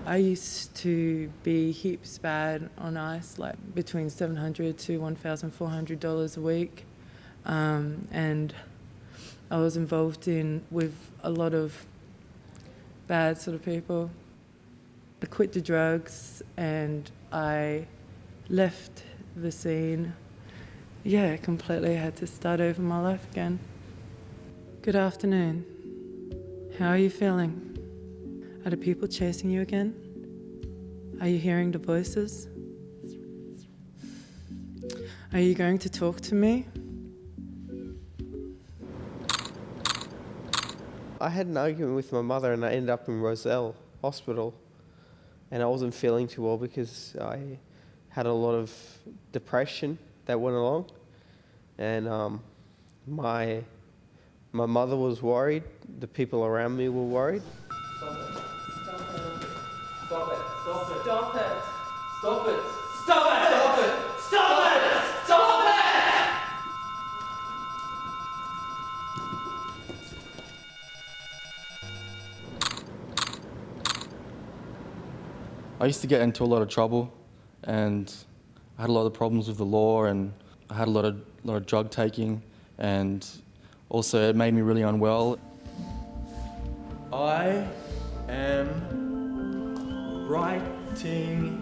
I used to be heaps bad on ice, like between $700 to $1,400 a week, and I was involved with a lot of bad sort of people. I quit the drugs and I left the scene. Yeah, completely. I had to start over my life again. Good afternoon. How are you feeling? Are the people chasing you again? Are you hearing the voices? Are you going to talk to me? I had an argument with my mother and I ended up in Roselle Hospital, and I wasn't feeling too well because I had a lot of depression that went along, and my mother was worried, the people around me were worried. Stop it. Stop it. Stop it! Stop it. Stop it. Stop it. Stop it. Stop it. I used to get into a lot of trouble, and I had a lot of problems with the law, and I had a lot of drug taking, and also it made me really unwell. I am writing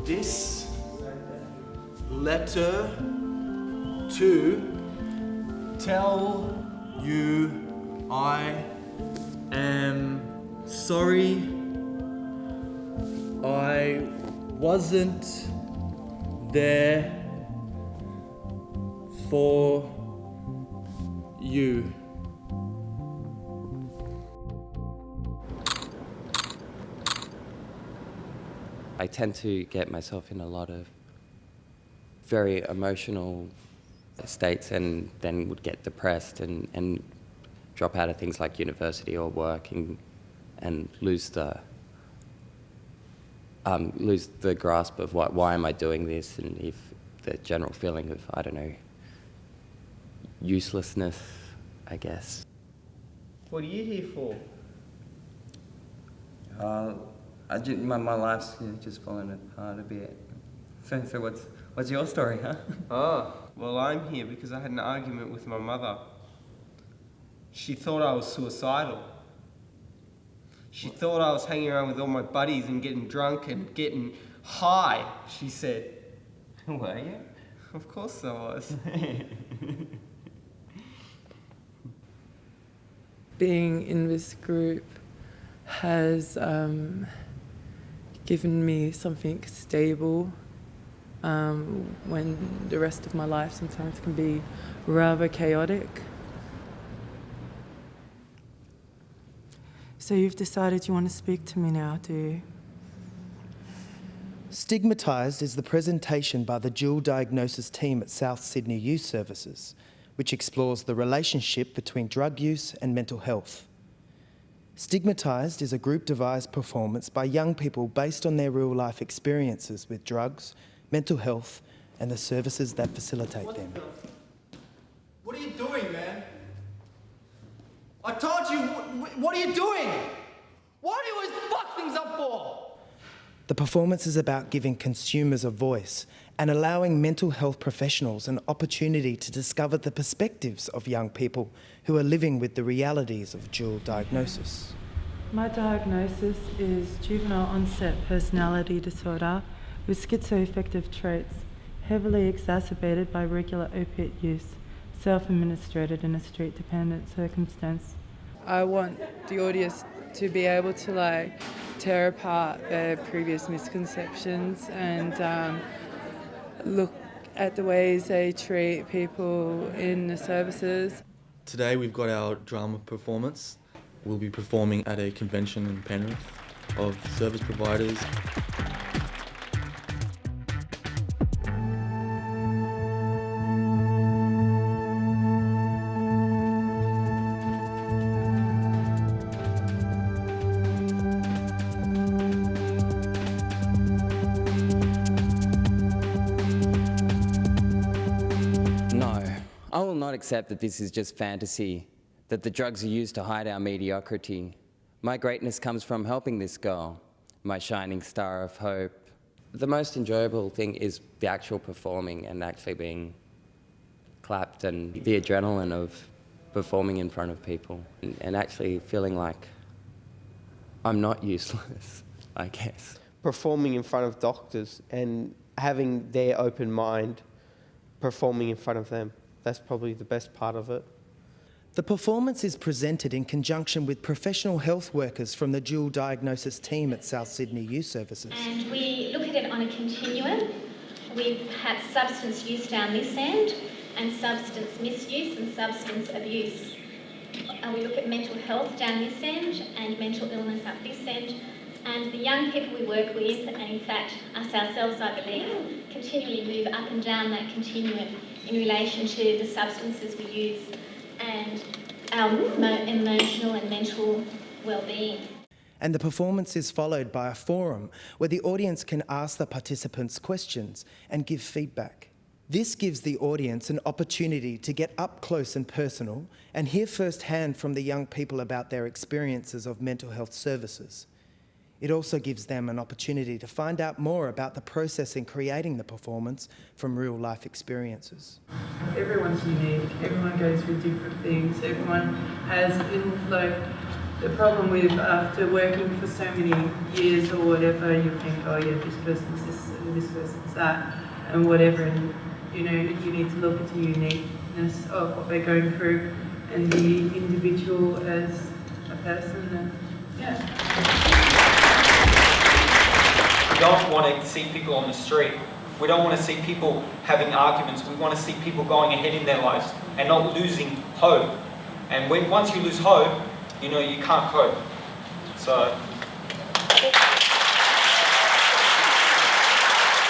this letter to tell you I am sorry I wasn't there for you. I tend to get myself in a lot of very emotional states and then would get depressed and drop out of things like university or work and lose the grasp of why am I doing this, and if the general feeling of, I don't know, uselessness, I guess. What are you here for? My life's just falling apart a bit. So what's your story, huh? Oh, well, I'm here because I had an argument with my mother. She thought I was suicidal. She thought I was hanging around with all my buddies and getting drunk and getting high, she said. Were you? Of course I was. Being in this group has given me something stable when the rest of my life sometimes can be rather chaotic. So you've decided you want to speak to me now, do you? Stigmatised is the presentation by the dual diagnosis team at South Sydney Youth Services, which explores the relationship between drug use and mental health. Stigmatised is a group-devised performance by young people based on their real-life experiences with drugs, mental health, and the services that facilitate them. What are you doing, man? I told you, what are you doing? Why do you always fuck things up for? The performance is about giving consumers a voice and allowing mental health professionals an opportunity to discover the perspectives of young people who are living with the realities of dual diagnosis. My diagnosis is juvenile onset personality disorder with schizoaffective traits, heavily exacerbated by regular opiate use, self-administered in a street-dependent circumstance. I want the audience to be able to tear apart their previous misconceptions and look at the ways they treat people in the services. Today we've got our drama performance, We'll be performing at a convention in Penrith of service providers. No, I will not accept that this is just fantasy, that the drugs are used to hide our mediocrity. My greatness comes from helping this girl, my shining star of hope. The most enjoyable thing is the actual performing and actually being clapped, and the adrenaline of performing in front of people and actually feeling like I'm not useless, I guess. Performing in front of doctors and having their open mind, performing in front of them. That's probably the best part of it. The performance is presented in conjunction with professional health workers from the dual diagnosis team at South Sydney Youth Services. And we look at it on a continuum. We've had substance use down this end, and substance misuse and substance abuse. We look at mental health down this end and mental illness up this end. And the young people we work with, and in fact us ourselves I believe, continually move up and down that continuum in relation to the substances we use and our emotional and mental well-being. And the performance is followed by a forum where the audience can ask the participants questions and give feedback. This gives the audience an opportunity to get up close and personal and hear firsthand from the young people about their experiences of mental health services. It also gives them an opportunity to find out more about the process in creating the performance from real life experiences. Everyone's unique, everyone goes through different things, everyone has, the problem with after working for so many years or whatever, you think, oh yeah, this person's this, this person's that, and whatever, and you need to look at the uniqueness of what they're going through and the individual as a person, and yeah. We don't want to see people on the street. We don't want to see people having arguments. We want to see people going ahead in their lives and not losing hope. And once you lose hope, you can't cope. So.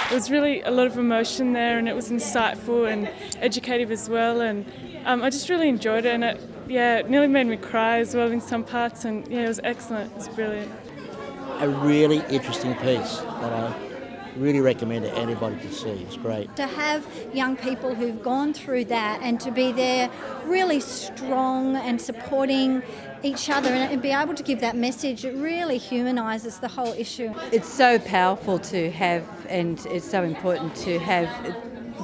There was really a lot of emotion there, and it was insightful and educative as well, and I just really enjoyed it, and it nearly made me cry as well in some parts, and it was excellent, it was brilliant. A really interesting piece that I really recommend that anybody can see. It's great. To have young people who've gone through that and to be there really strong and supporting each other and be able to give that message, it really humanises the whole issue. It's so powerful to have, and it's so important to have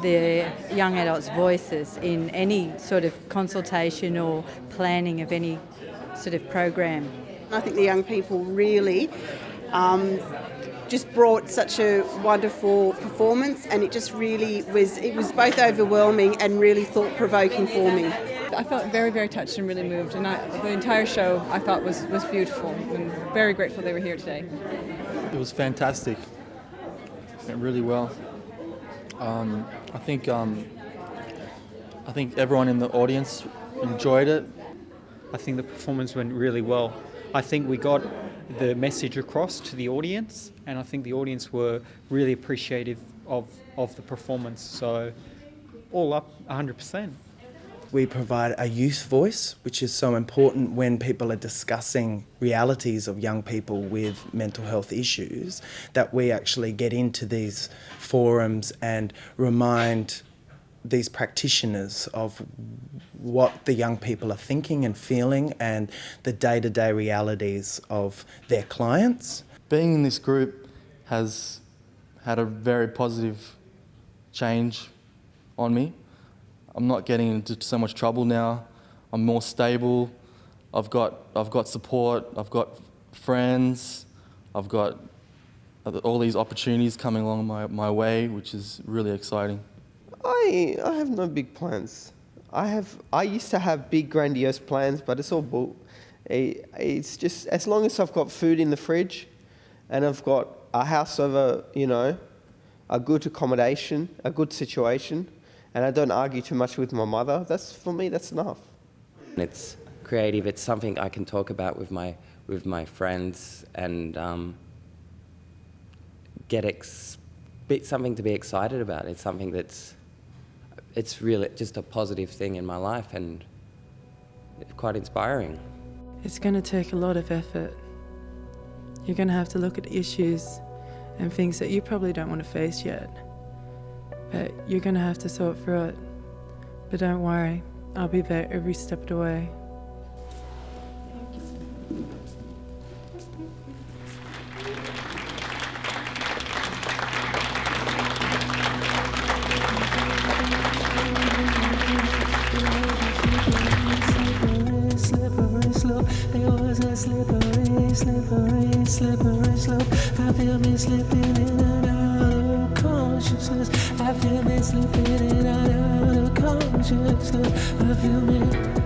the young adults' voices in any sort of consultation or planning of any sort of program. I think the young people really just brought such a wonderful performance, and it just really was both overwhelming and really thought-provoking for me. I felt very, very touched and really moved, and the entire show I thought was beautiful, and very grateful they were here today. It was fantastic. Went really well. I think everyone in the audience enjoyed it. I think the performance went really well. I think we got the message across to the audience, and I think the audience were really appreciative of the performance. So all up 100%. We provide a youth voice, which is so important when people are discussing realities of young people with mental health issues, that we actually get into these forums and remind these practitioners of what the young people are thinking and feeling and the day-to-day realities of their clients. Being in this group has had a very positive change on me. I'm not getting into so much trouble now. I'm more stable. I've got support. I've got friends. I've got all these opportunities coming along my way, which is really exciting. I have no big plans. I used to have big grandiose plans, but it's all bull. It's just as long as I've got food in the fridge, and I've got a house over, a good accommodation, a good situation, and I don't argue too much with my mother. For me, that's enough. It's creative. It's something I can talk about with my friends and something to be excited about. It's something it's really just a positive thing in my life and it's quite inspiring. It's going to take a lot of effort. You're going to have to look at issues and things that you probably don't want to face yet. But you're going to have to sort through it. But don't worry, I'll be there every step of the way. Slippery slope, there was a slippery slope. I feel me slipping in and out of consciousness. I feel me slipping in and out of consciousness. I feel me.